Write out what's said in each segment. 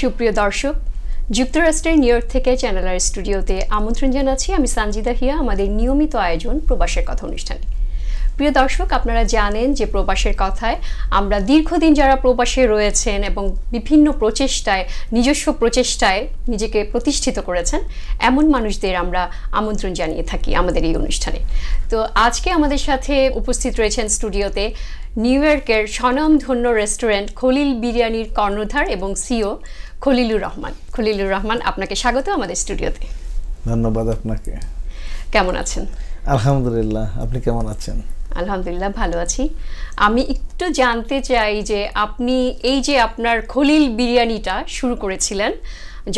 সুপ্রিয় দর্শক, যুক্তরাষ্ট্রের নিউ ইয়র্ক থেকে চ্যানেল আর স্টুডিওতে আমন্ত্রণ জানাচ্ছি আমি সানজিদা হিয়া আমাদের নিয়মিত আয়োজন প্রবাসের কথা অনুষ্ঠানে। প্রিয় দর্শক, আপনারা জানেন যে প্রবাসের কথায় আমরা দীর্ঘদিন যারা প্রবাসে রয়েছেন এবং বিভিন্ন প্রচেষ্টায় নিজস্ব প্রচেষ্টায় নিজেকে প্রতিষ্ঠিত করেছেন এমন মানুষদের আমরা আমন্ত্রণ জানিয়ে থাকি আমাদের এই অনুষ্ঠানে। তো আজকে আমাদের সাথে উপস্থিত রয়েছেন স্টুডিওতে নিউ ইয়র্কের স্বনামধন্য রেস্টুরেন্ট খলিল বিরিয়ানির কর্ণধার এবং সিও খলিলুর রহমান। খলিলুর রহমান, আপনাকে স্বাগত আমাদের স্টুডিওতে। ধন্যবাদ আপনাকে। কেমন আছেন? আলহামদুলিল্লাহ, আপনি কেমন আছেন? আলহামদুলিল্লাহ ভালো আছি। আমি একটু জানতে চাই যে আপনি এই যে আপনার খলিল বিরিয়ানিটা শুরু করেছিলেন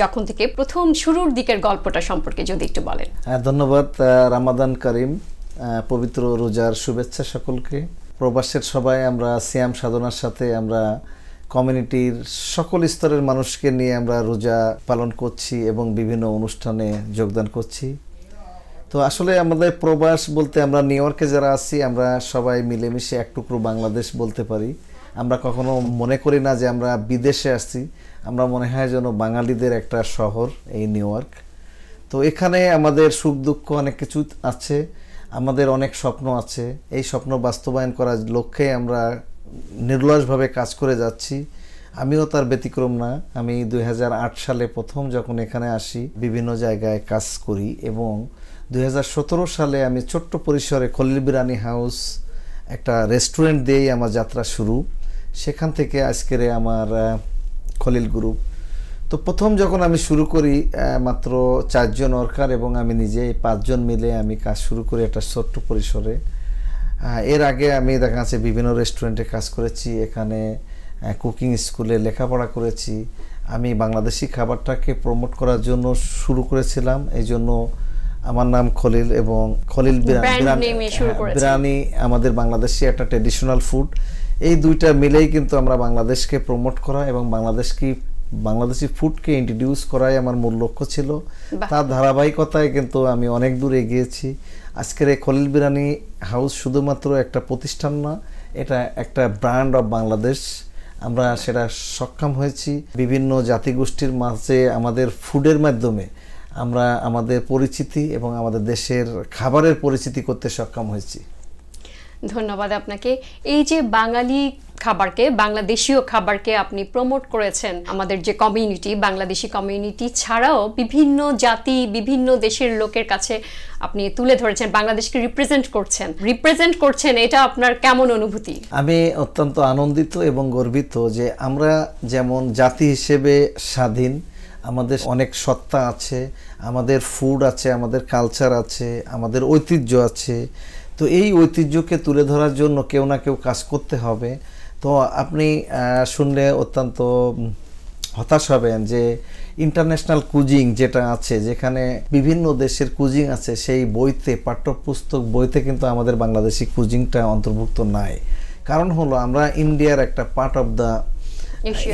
যখন থেকে, প্রথম শুরুর দিকের গল্পটা সম্পর্কে যদি একটু বলেন। ধন্যবাদ। রামাদান করিম, পবিত্র রোজার শুভেচ্ছা সকলকে। প্রবাসের সবাই আমরা সিয়াম সাধনার সাথে আমরা কমিউনিটির সকল স্তরের মানুষকে নিয়ে আমরা রোজা পালন করছি এবং বিভিন্ন অনুষ্ঠানে যোগদান করছি। তো আসলে আমাদের প্রবাস বলতে আমরা নিউ ইয়র্কে যারা আছি আমরা সবাই মিলেমিশে এক টুকরো বাংলাদেশ বলতে পারি। আমরা কখনো মনে করি না যে আমরা বিদেশে আসছি, আমরা মনে হয় যেন বাঙালিদের একটা শহর এই নিউ ইয়র্ক। তো এখানে আমাদের সুখ দুঃখ অনেক কিছু আছে, আমাদের অনেক স্বপ্ন আছে। এই স্বপ্ন বাস্তবায়ন করার লক্ষ্যে আমরা নির্লসভাবে কাজ করে যাচ্ছি। আমিও তার ব্যতিক্রম না। আমি 2008 সালে প্রথম যখন এখানে আসি বিভিন্ন জায়গায় কাজ করি এবং 2017 সালে আমি ছোট্ট পরিসরে খলিল বিরিয়ানি হাউস একটা রেস্টুরেন্ট দিয়েই আমার যাত্রা শুরু। সেখান থেকে আজকের আমার খলিল গ্রুপ। তো প্রথম যখন আমি শুরু করি মাত্র 4 জন ওয়ার্কার এবং আমি নিজে 5 জন মিলে আমি কাজ শুরু করি একটা ছোট্ট পরিসরে। এর আগে আমি দেখা যাচ্ছে বিভিন্ন রেস্টুরেন্টে কাজ করেছি, এখানে কুকিং স্কুলে লেখাপড়া করেছি। আমি বাংলাদেশি খাবারটাকে প্রমোট করার জন্য শুরু করেছিলাম, এই জন্য আমার নাম খলিল এবং খলিল বিরিয়ানি আমাদের বাংলাদেশি একটা ট্রেডিশনাল ফুড। এই দুইটা মিলেই কিন্তু আমরা বাংলাদেশকে প্রমোট করা এবং বাংলাদেশি ফুডকে ইন্ট্রোডিউস করাই আমার মূল লক্ষ্য ছিল। তার ধারাবাহিকতায় কিন্তু আমি অনেক দূর এগিয়েছি। আজকের এই খলিল বিরিয়ানি হাউস শুধুমাত্র একটা প্রতিষ্ঠান না, এটা একটা ব্র্যান্ড অফ বাংলাদেশ। আমরা সেটা সক্ষম হয়েছি বিভিন্ন জাতিগোষ্ঠীর মাঝে আমাদের ফুডের মাধ্যমে আমরা আমাদের পরিচিতি এবং আমাদের দেশের খাবারের পরিচিতি করতে সক্ষম হয়েছি। ধন্যবাদ আপনাকে। এই যে বাঙালি খাবারকে, বাংলাদেশীয় খাবারকে আপনি প্রমোট করেছেন, আমাদের যে কমিউনিটি, বাংলাদেশি কমিউনিটি ছাড়াও বিভিন্ন জাতি, বিভিন্ন দেশের লোকের কাছে আপনি তুলে ধরেছেন, বাংলাদেশকে রিপ্রেজেন্ট করছেন, এটা আপনার কেমন অনুভূতি? আমি অত্যন্ত আনন্দিত এবং গর্বিত যে আমরা যেমন জাতি হিসেবে স্বাধীন, আমাদের অনেক সত্তা আছে, আমাদের ফুড আছে, আমাদের কালচার আছে, আমাদের ঐতিহ্য আছে। তো এই ঐতিহ্যকে তুলে ধরার জন্য কেউ না কেউ কাজ করতে হবে। তো আপনি শুনলে অত্যন্ত হতাশ হবেন যে ইন্টারন্যাশনাল কুজিং যেটা আছে, যেখানে বিভিন্ন দেশের কুজিং আছে, সেই বইতে, পাঠ্যপুস্তক বইতে কিন্তু আমাদের বাংলাদেশি কুজিংটা অন্তর্ভুক্ত নাই। কারণ হলো আমরা ইন্ডিয়ার একটা পার্ট অফ দ্য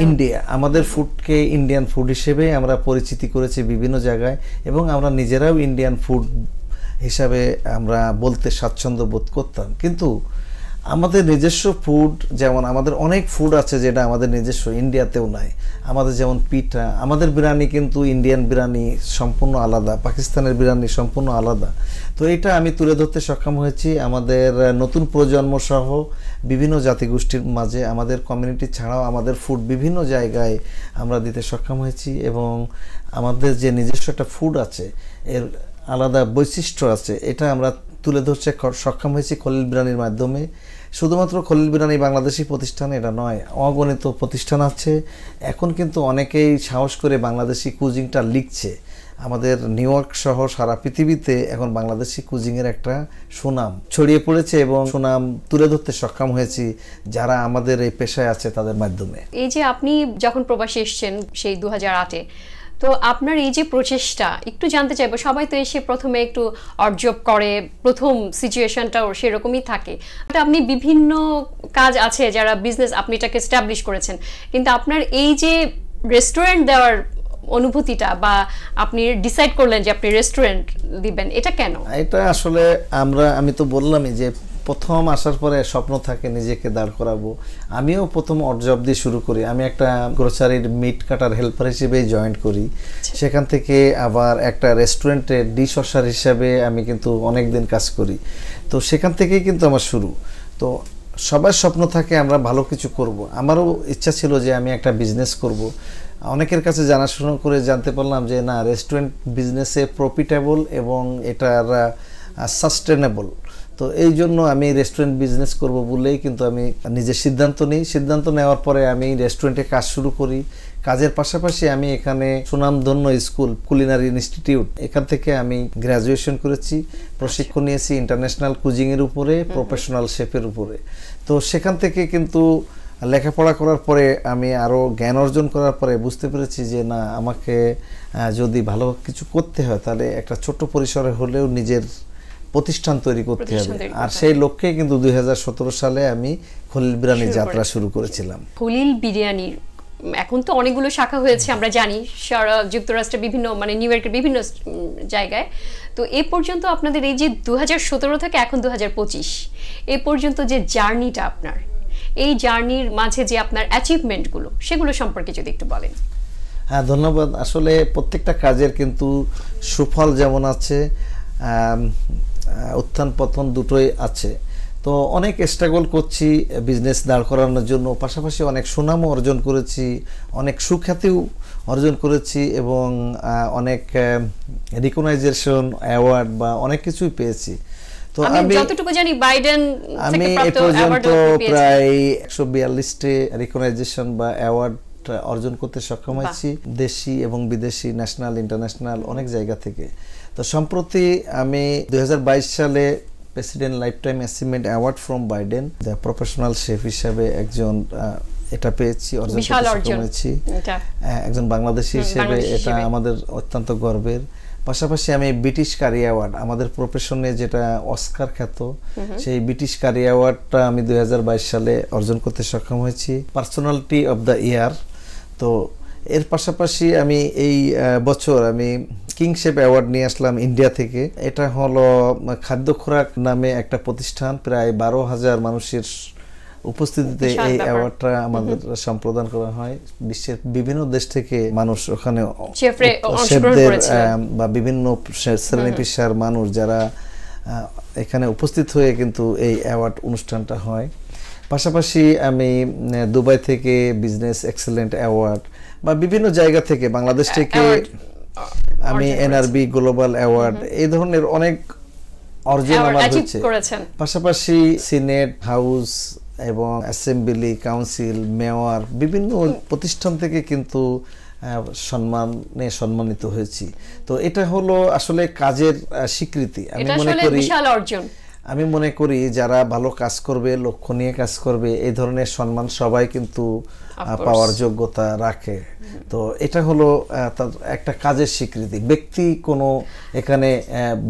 ইন্ডিয়া, আমাদের ফুডকে ইন্ডিয়ান ফুড হিসেবে আমরা পরিচিতি করেছি বিভিন্ন জায়গায় এবং আমরা নিজেরাও ইন্ডিয়ান ফুড হিসাবে আমরা বলতে স্বাচ্ছন্দ্য বোধ করতাম। কিন্তু আমাদের নিজস্ব ফুড, যেমন আমাদের অনেক ফুড আছে যেটা আমাদের নিজস্ব ইন্ডিয়াতেও নাই। আমাদের যেমন পিঠা, আমাদের বিরিয়ানি কিন্তু ইন্ডিয়ান বিরিয়ানি সম্পূর্ণ আলাদা, পাকিস্তানের বিরিয়ানি সম্পূর্ণ আলাদা। তো এটা আমি তুলে ধরতে সক্ষম হয়েছি আমাদের নতুন প্রজন্ম সহ বিভিন্ন জাতিগোষ্ঠীর মাঝে। আমাদের কমিউনিটি ছাড়াও আমাদের ফুড বিভিন্ন জায়গায় আমরা দিতে সক্ষম হয়েছি এবং আমাদের যে নিজস্ব একটা ফুড আছে, এর আলাদা বৈশিষ্ট্য আছে, এটা আমরা তুলে ধরতে সক্ষম হয়েছি খলিল বিরিয়ানির মাধ্যমে। শুধুমাত্র খলিল বিরিয়ানি বাংলাদেশি প্রতিষ্ঠান এটা নয়, অগণিত প্রতিষ্ঠান আছে। এখন কিন্তু অনেকেই সাহস করে বাংলাদেশি কুজিংটা লিখছে। আমাদের নিউ ইয়র্ক সহ সারা পৃথিবীতে এখন বাংলাদেশি কুজিংয়ের একটা সুনাম ছড়িয়ে পড়েছে এবং সুনাম তুলে ধরতে সক্ষম হয়েছি যারা আমাদের এই পেশায় আছে তাদের মাধ্যমে। এই যে আপনি যখন প্রবাসে এসেছেন সেই 2008-এ, তো আপনার এই যে প্রচেষ্টা একটু জানতে চাইবো। সবাই তো এসে প্রথমে একটু অর্জব করে, প্রথম সিচুয়েশনটাও সেরকমই থাকে। আপনি বিভিন্ন কাজ আছে যারা বিজনেস, আপনি এটাকে এস্টাবলিশ করেছেন, কিন্তু আপনার এই যে রেস্টুরেন্ট দেওয়ার অনুভূতিটা বা আপনি ডিসাইড করলেন যে আপনি রেস্টুরেন্ট দিবেন, এটা কেন? এটা আসলে আমি তো বললামই যে প্রথম আসার পরে স্বপ্ন থাকে নিজেকে দাঁড় করাবো। আমিও প্রথম অড জব দিয়ে শুরু করি, আমি একটা গ্রোসারির মিট কাটার হেল্পার হিসেবেই জয়েন করি। সেখান থেকে আবার একটা রেস্টুরেন্টে ডিশ ওয়াশার হিসাবে আমি কিন্তু অনেক দিন কাজ করি। তো সেখান থেকেই কিন্তু আমার শুরু। তো সবার স্বপ্ন থাকে আমরা ভালো কিছু করব। আমারও ইচ্ছা ছিল যে আমি একটা বিজনেস করব। অনেকের কাছে জানাশোনা করে জানতে পারলাম যে না, রেস্টুরেন্ট বিজনেসে প্রফিটেবল এবং এটার সাস্টেনেবল। তো এই জন্য আমি রেস্টুরেন্ট বিজনেস করব বলেই কিন্তু আমি নিজের সিদ্ধান্ত নিই। সিদ্ধান্ত নেওয়ার পরে আমি রেস্টুরেন্টে কাজ শুরু করি। কাজের পাশাপাশি আমি এখানে সুনামধন্য স্কুল কুলিনারি ইনস্টিটিউট, এখান থেকে আমি গ্র্যাজুয়েশন করেছি, প্রশিক্ষণ নিয়েছি ইন্টারন্যাশনাল কুজিংয়ের উপরে, প্রফেশনাল শেফের উপরে। তো সেখান থেকে কিন্তু লেখাপড়া করার পরে আমি আরও জ্ঞান অর্জন করার পরে বুঝতে পেরেছি যে না, আমাকে যদি ভালো কিছু করতে হয় তাহলে একটা ছোট্ট পরিসরে হলেও নিজের প্রতিষ্ঠান তৈরি করতে হবে। আর সেই লক্ষ্যে কিন্তু 2017 সালে আমি খলিল বিরিয়ানি যাত্রা শুরু করেছিলাম। খলিল বিরিয়ানির এখন তো অনেকগুলো শাখা হয়েছে আমরা জানি, সারা যুক্তরাষ্ট্রের বিভিন্ন মানে নিউ ইয়র্কের বিভিন্ন জায়গায়। তো এ পর্যন্ত আপনাদের এই যে 2017 থেকে এখন 2025 এ পর্যন্ত যে জার্নিটা আপনার, এই জার্নির মাঝে যে আপনার অ্যাচিভমেন্টগুলো সেগুলো সম্পর্কে যদি একটু বলেন। হ্যাঁ, ধন্যবাদ। আসলে প্রত্যেকটা কাজের কিন্তু সুফল যেমন আছে, উত্থান পতন দুটোই আছে। তো অনেক স্ট্রাগল করছি বিজনেস দাঁড় করানোর জন্য, পাশাপাশি অনেক সুনামও অর্জন করেছি, অনেক সুখ্যাতিও অর্জন করেছি এবং অনেক রিকগনাইজেশন, অ্যাওয়ার্ড বা অনেক কিছুই পেয়েছি। তো আমি যতটুকু জানি বাইডেন থেকে প্রাপ্ত অ্যাওয়ার্ড প্রায় 142টি রিকগনাইজেশন বা অ্যাওয়ার্ড অর্জন করতে সক্ষম হয়েছি, দেশি এবং বিদেশি, ন্যাশনাল, ইন্টারন্যাশনাল অনেক জায়গা থেকে। তো সম্প্রতি আমি 2022 সালে president life time achievement award from Biden professional chef হিসাবে একজন এটা পেয়েছি, অর্জন করতে সক্ষম হয়েছি একজন বাংলাদেশি হিসেবে। এটা আমাদের অত্যন্ত গর্বের। পাশাপাশি আমি ব্রিটিশ কারি অ্যাওয়ার্ড, আমাদের প্রফেশনে যেটা অস্কার খ্যাত, সেই ব্রিটিশ কারি অ্যাওয়ার্ডটা আমি 2022 সালে অর্জন করতে সক্ষম হয়েছি, পার্সোনালিটি অফ দ্য ইয়ার। তো এর পাশাপাশি আমি এই বছর আমি কিং শেফ অ্যাওয়ার্ড নিয়ে আসলাম ইন্ডিয়া থেকে। এটা হলো খাদ্য খোরাক নামে একটা প্রতিষ্ঠান, প্রায় 12,000 মানুষের উপস্থিতিতে এই অ্যাওয়ার্ডটা আমাদের সম্প্রদান করা হয়। বিশ্বের বিভিন্ন দেশ থেকে মানুষ ওখানে শেফদের বা বিভিন্ন শ্রেণী পেশার মানুষ যারা এখানে উপস্থিত হয়ে কিন্তু এই অ্যাওয়ার্ড অনুষ্ঠানটা হয়। পাশাপাশি আমি দুবাই থেকে বিজনেস এক্সেলেন্ট অ্যাওয়ার্ড বা বিভিন্ন জায়গা থেকে, বাংলাদেশ থেকে আমি এনআরবি গ্লোবাল অ্যাওয়ার্ড, এই ধরনের অনেক অর্জন আমার হয়েছে। পাশাপাশি সিনেট হাউস এবং অ্যাসেম্বলি, কাউন্সিল, মেয়র বিভিন্ন প্রতিষ্ঠান থেকে কিন্তু সম্মানে সম্মানিত হয়েছি। তো এটা হলো আসলে কাজের স্বীকৃতি। আমি মনে করি যারা ভালো কাজ করবে, লক্ষ্য নিয়ে কাজ করবে, এই ধরনের সম্মান সবাই কিন্তু পাওয়ার যোগ্যতা রাখে। তো এটা হলো তার একটা কাজের স্বীকৃতি। ব্যক্তি কোনো এখানে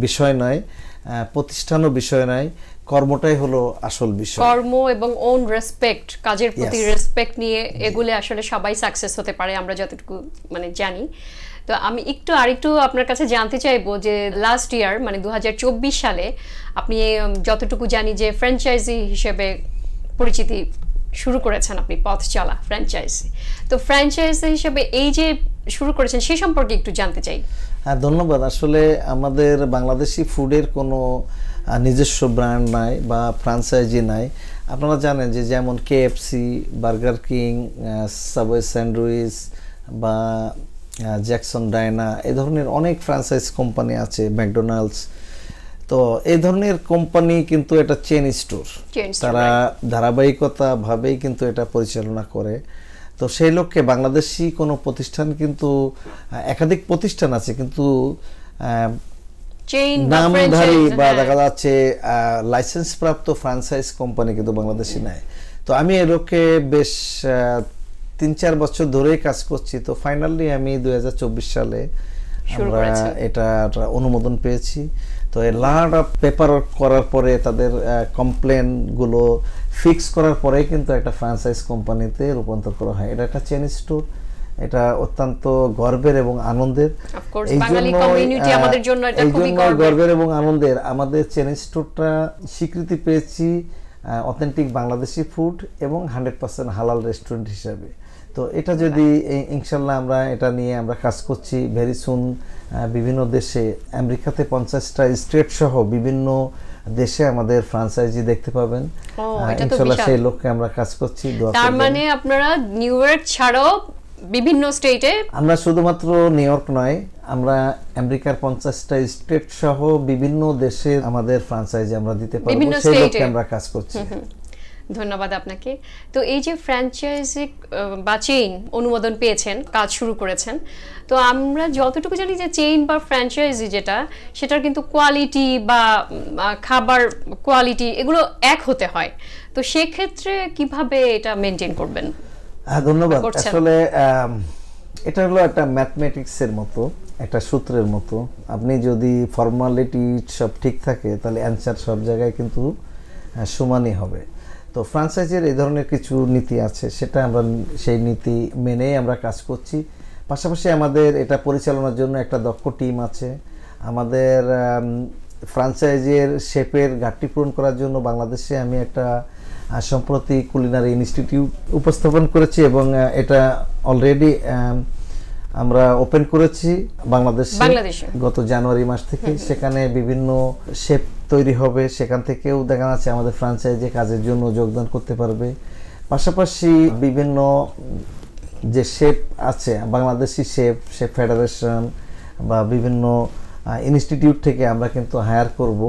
বিষয় নয়, প্রতিষ্ঠানও বিষয় নয়, কর্মটাই হলো আসল বিষয়। কর্ম এবং ওন রেসপেক্ট, কাজের প্রতি রেসপেক্ট নিয়ে এগুলো আসলে সবাই সাকসেস হতে পারে আমরা যতটুকু মানে জানি। তো আমি আরেকটু আপনার কাছে জানতে চাইবো যে লাস্ট ইয়ার মানে 2024 সালে আপনি যতটুকু জানি যে ফ্র্যাঞ্চাইজি হিসেবে পরিচিতি শুরু করেছেন, আপনি পথ চলা ফ্র্যাঞ্চাইজি। তো ফ্র্যাঞ্চাইজি হিসেবে এই যে শুরু করেছেন সে সম্পর্কে একটু জানতে চাই। হ্যাঁ, ধন্যবাদ। আসলে আমাদের বাংলাদেশি ফুডের কোনো নিজস্ব ব্র্যান্ড নাই বা ফ্র্যাঞ্চাইজি নাই। আপনারা জানেন যে যেমন KFC, burger king, subway sandwich বা জ্যাকসন ডায়না, এই ধরনের অনেক ফ্র্যাঞ্চাইজ কোম্পানি আছে, ম্যাকডোনাল্ডস। তো এই ধরনের কোম্পানি কিন্তু এটা চেন স্টোর, তারা ধারাবাহিকতাভাবেই কিন্তু এটা পরিচালনা করে। তো সেই লক্ষ্যে বাংলাদেশি কোনো প্রতিষ্ঠান কিন্তু একাধিক প্রতিষ্ঠান আছে, কিন্তু নামধারী বা দেখা যাচ্ছে লাইসেন্স প্রাপ্ত ফ্র্যাঞ্চাইজ কোম্পানি কিন্তু বাংলাদেশি নাই। তো আমি এর লক্ষ্যে বেশ 3-4 বছর ধরেই কাজ করছি। তো ফাইনালি আমি 2024 সালে আমরা এটা অনুমোদন পেয়েছি। তো এই লার্ড অফ পেপার করার পরে তাদের কমপ্লেনগুলো ফিক্স করার পরে কিন্তু একটা ফ্র্যাঞ্চাইজ কোম্পানিতে রূপান্তর করা হয়। এটা একটা চেন স্টোর এটা অত্যন্ত গর্বের এবং আনন্দের। বাঙালি কমিউনিটি আমাদের জন্য এটা খুবই গর্বের এবং আনন্দের। আমাদের চেন স্টোরটা স্বীকৃতি পেয়েছি অথেন্টিক বাংলাদেশি ফুড এবং 100% হালাল রেস্টুরেন্ট হিসাবে। তো এটা যদি ইনশাল্লাহ আমরা এটা নিয়ে আমরা কাজ করছি, ভেরি সুন বিভিন্ন দেশে, আমেরিকাতে 50টা স্টেট সহ বিভিন্ন দেশে আমাদের ফ্র্যাঞ্চাইজি দেখতে পাবেন। ইনশাল্লাহ সেই লক্ষ্যে আমরা কাজ করছি। তার মানে আপনারা নিউ ইয়র্ক ছাড়াও বিভিন্ন স্টেটে, আমরা শুধুমাত্র নিউ ইয়র্ক নয়, আমরা আমেরিকার 50টা স্টেট সহ বিভিন্ন দেশে আমাদের ফ্র্যাঞ্চাইজি আমরা দিতে পারবো, সেই লক্ষ্যে আমরা কাজ করছি। ধন্যবাদ আপনাকে। তো এই যে ফ্র্যাঞ্চাইজি বা চেইন অনুমোদন পেয়েছেন, কাজ শুরু করেছেন, তো আমরা যতটুকু জানি যে চেইন বা ফ্র্যাঞ্চাইজি যেটা, সেটার কিন্তু কোয়ালিটি বা খাবার কোয়ালিটি এগুলো এক হতে হয়। তো সেক্ষেত্রে কিভাবে এটা মেনটেন করবেন? ধন্যবাদ। আসলে এটা হলো একটা ম্যাথমেটিক্সের মতো, একটা সূত্রের মতো। আপনি যদি ফর্মালিটি সব ঠিক থাকে তাহলে অ্যান্সার সব জায়গায় কিন্তু সমানই হবে। তো ফ্র্যাঞ্চাইজির এই ধরনের কিছু নীতি আছে, সেটা আমরা সেই নীতি মেনেই আমরা কাজ করছি। পাশাপাশি আমাদের এটা পরিচালনার জন্য একটা দক্ষ টিম আছে। আমাদের ফ্র্যাঞ্চাইজির শেপের ঘাটতি পূরণ করার জন্য বাংলাদেশে আমি একটা সম্প্রতি কুলিনারি ইনস্টিটিউট উপস্থাপন করেছি এবং এটা অলরেডি আমরা ওপেন করেছি বাংলাদেশে গত জানুয়ারি মাস থেকে। সেখানে বিভিন্ন শেপ তৈরি হবে, সেখান থেকেও দেখা যাচ্ছে আমাদের ফ্র্যাঞ্চাইজি কাজের জন্য যোগদান করতে পারবে। পাশাপাশি বিভিন্ন যে শেপ আছে, বাংলাদেশি শেপ ফেডারেশন বা বিভিন্ন ইনস্টিটিউট থেকে আমরা কিন্তু হায়ার করব।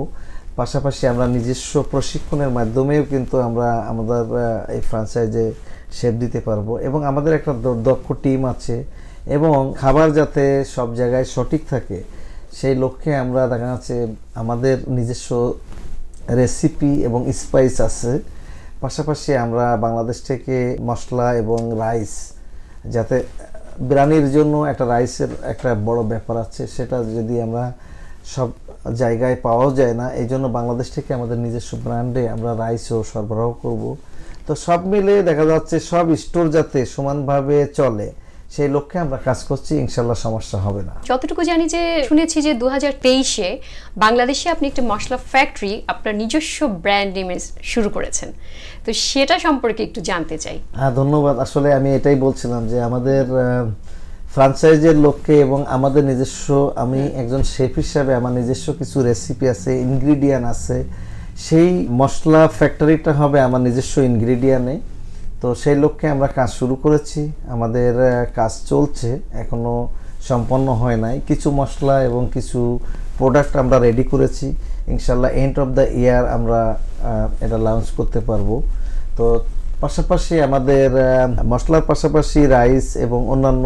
পাশাপাশি আমরা নিজস্ব প্রশিক্ষণের মাধ্যমেও কিন্তু আমরা আমাদের এই ফ্র্যাঞ্চাইজে শেপ দিতে পারবো এবং আমাদের একটা দক্ষ টিম আছে এবং খাবার যাতে সব জায়গায় সঠিক থাকে সেই লক্ষ্যে আমরা দেখা যাচ্ছে আমাদের নিজস্ব রেসিপি এবং স্পাইস আছে। পাশাপাশি আমরা বাংলাদেশ থেকে মশলা এবং রাইস, যাতে বিরিয়ানির জন্য একটা রাইসের একটা বড় ব্যাপার আছে, সেটা যদি আমরা সব জায়গায় পাওয়া যায় না, এই জন্য বাংলাদেশ থেকে আমাদের নিজস্ব ব্র্যান্ডে আমরা রাইসও সরবরাহ করব। তো সব মিলে দেখা যাচ্ছে সব স্টোর যাতে সমানভাবে চলে সেই লক্ষ্যে আমরা কাজ করছি, ইনশাল্লাহ সমস্যা হবে না। যতটুকু জানি যে শুনেছি যে 2023-এ বাংলাদেশে আপনি একটা মশলা ফ্যাক্টরি আপনার নিজস্ব ব্র্যান্ড নেমে শুরু করেছেন, তো সেটা সম্পর্কে একটু জানতে চাই। হ্যাঁ, ধন্যবাদ। আসলে আমি এটাই বলছিলাম যে আমাদের ফ্র্যাঞ্চাইজের লক্ষ্যে এবং আমাদের নিজস্ব, আমি একজন শেফ হিসাবে আমার নিজস্ব কিছু রেসিপি আছে, ইনগ্রিডিয়েন্ট আছে, সেই মশলা ফ্যাক্টরিটা হবে আমার নিজস্ব ইনগ্রিডিয়েন্টে। তো সেই লক্ষ্যে আমরা কাজ শুরু করেছি, আমাদের কাজ চলছে, এখনো সম্পন্ন হয় নাই। কিছু মশলা এবং কিছু প্রোডাক্ট আমরা রেডি করেছি, ইনশাল্লাহ এন্ড অফ দ্য ইয়ার আমরা এটা লঞ্চ করতে পারবো। তো পাশাপাশি আমাদের মশলার পাশাপাশি রাইস এবং অন্যান্য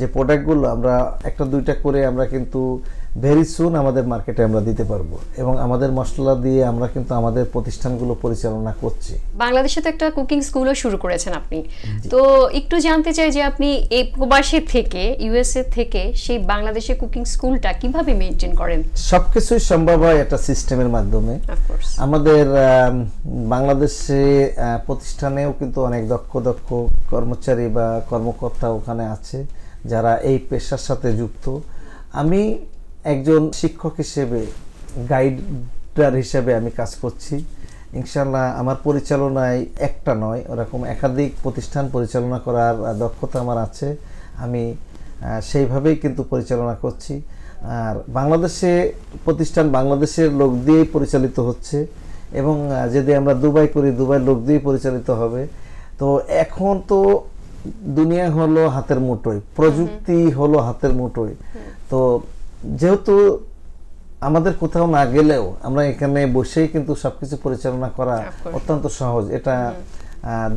যে প্রোডাক্টগুলো আমরা একটা দুইটা করে আমরা কিন্তু ভেরি সুন আমাদের মার্কেটে আমরা দিতে পারবো এবং আমাদের মশলা দিয়ে আমরা কিন্তু আমাদের প্রতিষ্ঠানগুলো পরিচালনা করছি। বাংলাদেশে তো একটা কুকিং স্কুলও শুরু করেছেন আপনি, তো একটু জানতে চাই যে আপনি এই প্রবাসী থেকে ইউএসএ থেকে সেই বাংলাদেশে কুকিং স্কুলটা কিভাবে মেইনটেইন করেন? সবকিছুই সম্ভব হয় একটা সিস্টেমের মাধ্যমে। আমাদের বাংলাদেশে প্রতিষ্ঠানেও কিন্তু অনেক দক্ষ কর্মচারী বা কর্মকর্তা ওখানে আছে যারা এই পেশার সাথে যুক্ত। আমি একজন শিক্ষক হিসেবে, গাইডার হিসেবে আমি কাজ করছি। ইনশাল্লাহ আমার পরিচালনায় একটা নয়, ওরকম একাধিক প্রতিষ্ঠান পরিচালনা করার দক্ষতা আমার আছে, আমি সেইভাবেই কিন্তু পরিচালনা করছি। আর বাংলাদেশে প্রতিষ্ঠান বাংলাদেশের লোক দিয়েই পরিচালিত হচ্ছে এবং যদি আমরা দুবাই করি, দুবাইয়ের লোক দিয়েই পরিচালিত হবে। তো এখন তো দুনিয়া হলো হাতের মুঠোয়, প্রযুক্তি হলো হাতের মুঠোয়। তো যেহেতু আমাদের কোথাও না গেলেও আমরা এখানে বসেই কিন্তু সবকিছু পরিচালনা করা অত্যন্ত সহজ। এটা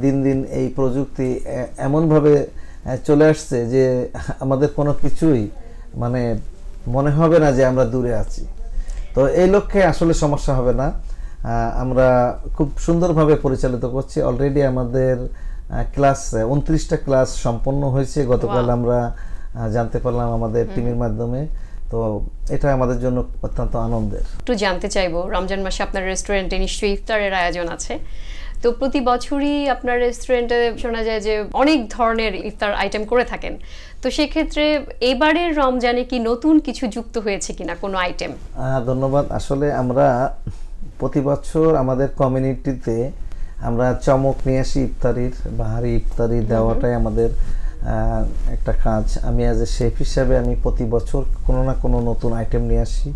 দিন দিন এই প্রযুক্তি এমনভাবে চলে আসছে যে আমাদের কোনো কিছুই মানে মনে হবে না যে আমরা দূরে আছি। তো এই লক্ষ্যে আসলে সমস্যা হবে না, আমরা খুব সুন্দরভাবে পরিচালিত করছি। অলরেডি আমাদের ক্লাস 29টা ক্লাস সম্পন্ন হয়েছে গতকাল, আমরা জানতে পারলাম আমাদের টিমের মাধ্যমে। তো এটা আমাদের জন্য অত্যন্ত আনন্দের। একটু জানতে চাইবো, রমজান মাসে আপনার রেস্টুরেন্টে নিশ্চয়ই ইফতারের আয়োজন আছে, তো তো প্রতি বছরই আপনার রেস্টুরেন্টে শোনা যায় যে অনেক ধরনের ইফতার আইটেম করে থাকেন, তো সেক্ষেত্রে এবারের রমজানে কি নতুন কিছু যুক্ত হয়েছে কিনা কোনো আইটেম? ধন্যবাদ। আসলে আমরা প্রতি বছর আমাদের কমিউনিটিতে আমরা চমক নিয়ে আসি ইফতারির, বাহারি ইফতারি দেওয়াটাই আমাদের একটা কাজ। আমি অ্যাজ এ শেফ হিসাবে আমি প্রতি বছর কোনো না কোনো নতুন আইটেম নিয়ে আসি।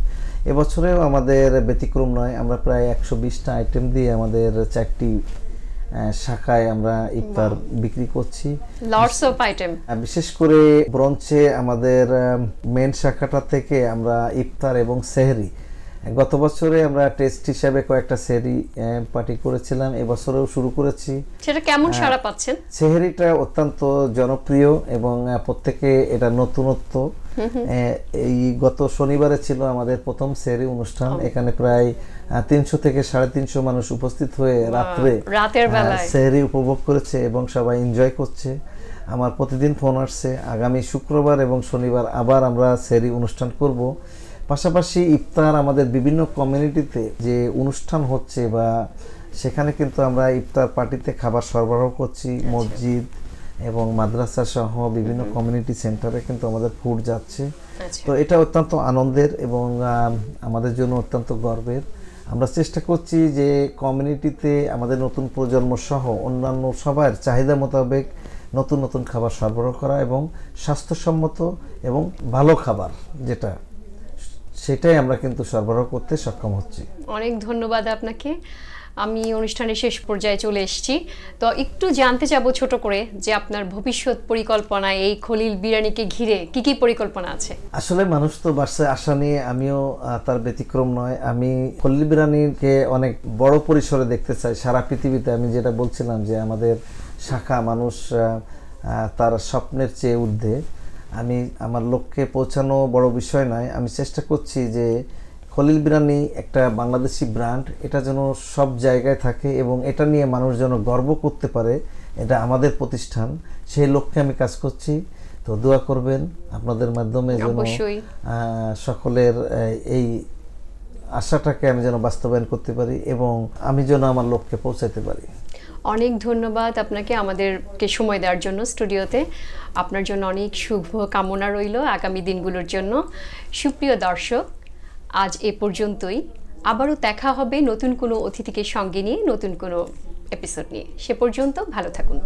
এবছরেও আমাদের ব্যতিক্রম নয়, আমরা প্রায় 120টা আইটেম দিয়ে আমাদের 4টি শাখায় আমরা ইফতার বিক্রি করছি। Lots of item. বিশেষ করে ব্রঞ্চে আমাদের মেন শাখাটা থেকে আমরা ইফতার এবং সেহরি, গত বছরে আমরা টেস্ট হিসাবে কয়েকটা সেহরি পার্টি করেছিলাম, এবছরেও শুরু করেছি। সেটা কেমন সাড়া পাচ্ছেন? সেহরিটা অত্যন্ত জনপ্রিয় এবং প্রত্যেকে এটা নতুনত্ব। এই গত শনিবারে ছিল আমাদের প্রথম সেহরি অনুষ্ঠান, এখানে প্রায় 300 থেকে 350 মানুষ উপস্থিত হয়ে রাতের বেলায় সেহরি উপভোগ করেছে এবং সবাই এনজয় করছে। আমার প্রতিদিন ফোন আসছে, আগামী শুক্রবার এবং শনিবার আবার আমরা সেহরি অনুষ্ঠান করব। পাশাপাশি ইফতার আমাদের বিভিন্ন কমিউনিটিতে যে অনুষ্ঠান হচ্ছে বা সেখানে কিন্তু আমরা ইফতার পার্টিতে খাবার সরবরাহ করছি। মসজিদ এবং মাদ্রাসা সহ বিভিন্ন কমিউনিটি সেন্টারে কিন্তু আমাদের ফুড যাচ্ছে। তো এটা অত্যন্ত আনন্দের এবং আমাদের জন্য অত্যন্ত গর্বের। আমরা চেষ্টা করছি যে কমিউনিটিতে আমাদের নতুন প্রজন্ম সহ অন্যান্য সবার চাহিদা মোতাবেক নতুন নতুন খাবার সরবরাহ করা এবং স্বাস্থ্যসম্মত এবং ভালো খাবার যেটা, সেটাই আমরা কিন্তু সরবরাহ করতে সক্ষম হচ্ছি। অনেক ধন্যবাদ আপনাকে। আমি অনুষ্ঠানের শেষ পর্যায়ে চলে এসেছি, তো একটু জানতে চাবো ছোট করে যে আপনার ভবিষ্যৎ পরিকল্পনা, এই খলিল বিরিয়ানিকে ঘিরে কি কি পরিকল্পনা আছে? আসলে মানুষ তো বাসায় আশা নিয়ে, আমিও তার ব্যতিক্রম নয়। আমি খলিল বিরিয়ানিকে অনেক বড় পরিসরে দেখতে চাই সারা পৃথিবীতে। আমি যেটা বলছিলাম যে আমাদের শাখা মানুষ তার স্বপ্নের চেয়ে ঊর্ধ্বে। আমি আমার লক্ষ্যে পৌঁছানো বড় বিষয় নয়, আমি চেষ্টা করছি যে খলিল বিরিয়ানি একটা বাংলাদেশি ব্র্যান্ড, এটা যেন সব জায়গায় থাকে এবং এটা নিয়ে মানুষ যেন গর্ব করতে পারে, এটা আমাদের প্রতিষ্ঠান, সেই লক্ষ্যে আমি কাজ করছি। তো দোয়া করবেন আপনাদের মাধ্যমে যেন সকলের এই আশাটাকে আমি যেন বাস্তবায়ন করতে পারি এবং আমি যেন আমার লক্ষ্যে পৌঁছাতে পারি। অনেক ধন্যবাদ আপনাকে আমাদেরকে সময় দেওয়ার জন্য স্টুডিওতে। আপনার জন্য অনেক শুভ কামনা রইল আগামী দিনগুলোর জন্য। সুপ্রিয় দর্শক, আজ এ পর্যন্তই। আবারও দেখা হবে নতুন কোনো অতিথিকে সঙ্গে নিয়ে, নতুন কোনো এপিসোড নিয়ে। সে পর্যন্ত ভালো থাকুন।